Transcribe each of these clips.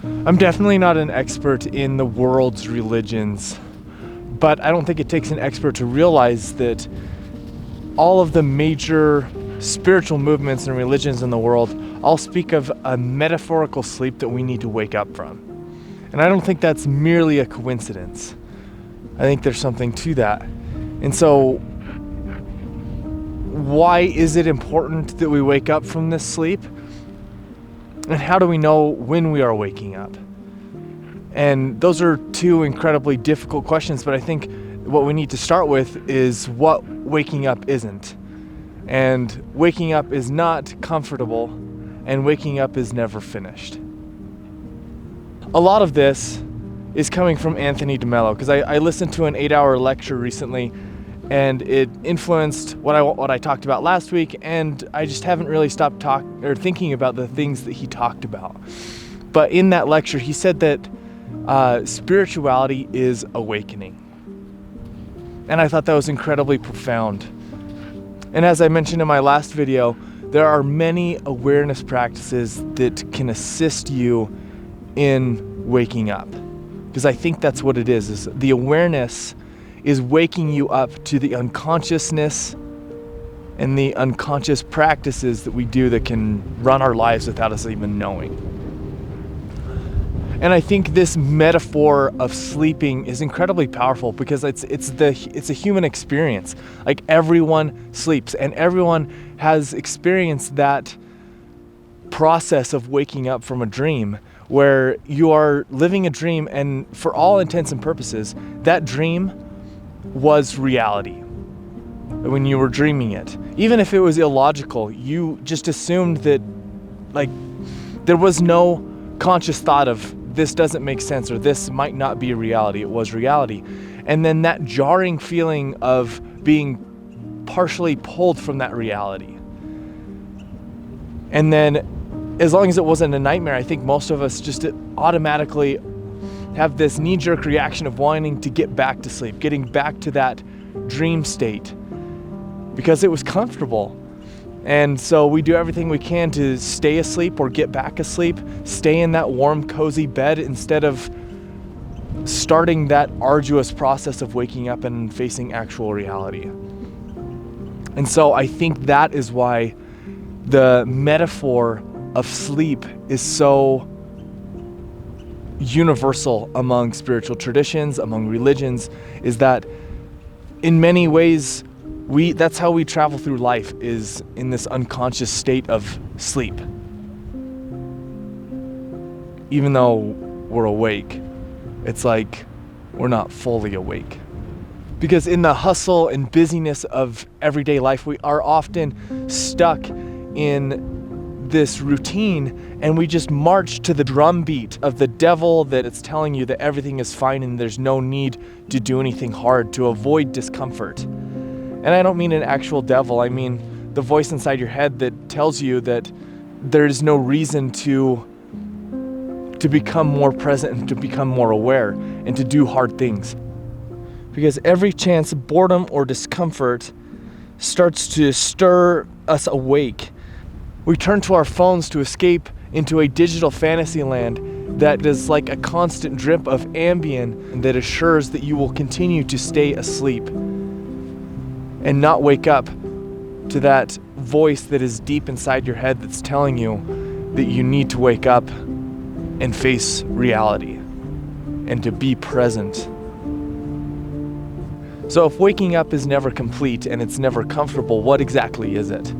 I'm definitely not an expert in the world's religions, but I don't think it takes an expert to realize that all of the major spiritual movements and religions in the world all speak of a metaphorical sleep that we need to wake up from. And I don't think that's merely a coincidence. I think there's something to that. And so, why is it important that we wake up from this sleep? And how do we know when we are waking up? And those are two incredibly difficult questions, but I think what we need to start with is what waking up isn't. And waking up is not comfortable, and waking up is never finished. A lot of this is coming from Anthony DeMello, because I listened to an 8-hour lecture recently, and it influenced what I talked about last week, and I just haven't really stopped thinking about the things that he talked about. But in that lecture, he said that spirituality is awakening. And I thought that was incredibly profound. And as I mentioned in my last video, there are many awareness practices that can assist you in waking up. Because I think that's what it is the awareness is waking you up to the unconsciousness and the unconscious practices that we do that can run our lives without us even knowing. And I think this metaphor of sleeping is incredibly powerful because it's a human experience. Like, everyone sleeps, and everyone has experienced that process of waking up from a dream where you are living a dream, and for all intents and purposes, that dream was reality when you were dreaming it. Even if it was illogical, you just assumed that, like, there was no conscious thought of this doesn't make sense or this might not be a reality. It was reality. And then that jarring feeling of being partially pulled from that reality. And then, as long as it wasn't a nightmare, I think most of us just automatically have this knee-jerk reaction of wanting to get back to sleep, getting back to that dream state because it was comfortable. And so we do everything we can to stay asleep or get back asleep, stay in that warm, cozy bed instead of starting that arduous process of waking up and facing actual reality. And so I think that is why the metaphor of sleep is so universal among spiritual traditions, among religions, is that in many ways, that's how we travel through life, is in this unconscious state of sleep. Even though we're awake, it's like we're not fully awake. Because in the hustle and busyness of everyday life, we are often stuck in this routine, and we just march to the drumbeat of the devil that it's telling you that everything is fine and there's no need to do anything hard to avoid discomfort. And I don't mean an actual devil, I mean the voice inside your head that tells you that there's no reason to become more present and to become more aware and to do hard things. Because every chance boredom or discomfort starts to stir us awake, we turn to our phones to escape into a digital fantasy land that is like a constant drip of Ambien that assures that you will continue to stay asleep and not wake up to that voice that is deep inside your head that's telling you that you need to wake up and face reality and to be present. So if waking up is never complete and it's never comfortable, what exactly is it?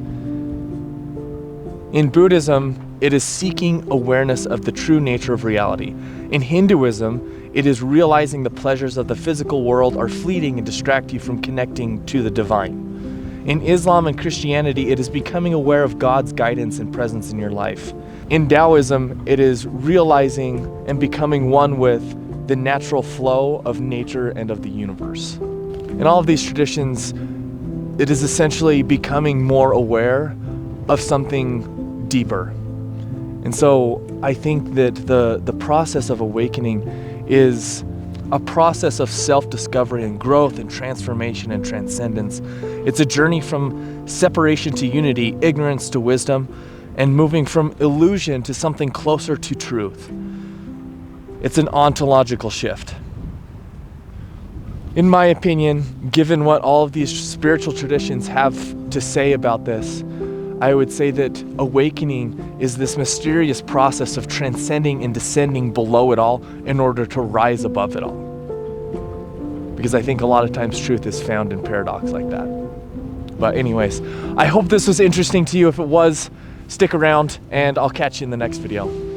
In Buddhism, it is seeking awareness of the true nature of reality. In Hinduism, it is realizing the pleasures of the physical world are fleeting and distract you from connecting to the divine. In Islam and Christianity, it is becoming aware of God's guidance and presence in your life. In Taoism, it is realizing and becoming one with the natural flow of nature and of the universe. In all of these traditions, it is essentially becoming more aware of something deeper. And so I think that the process of awakening is a process of self-discovery and growth and transformation and transcendence. It's a journey from separation to unity, ignorance to wisdom, and moving from illusion to something closer to truth. It's an ontological shift. In my opinion, given what all of these spiritual traditions have to say about this, I would say that awakening is this mysterious process of transcending and descending below it all in order to rise above it all. Because I think a lot of times truth is found in paradox like that. But anyways, I hope this was interesting to you. If it was, stick around and I'll catch you in the next video.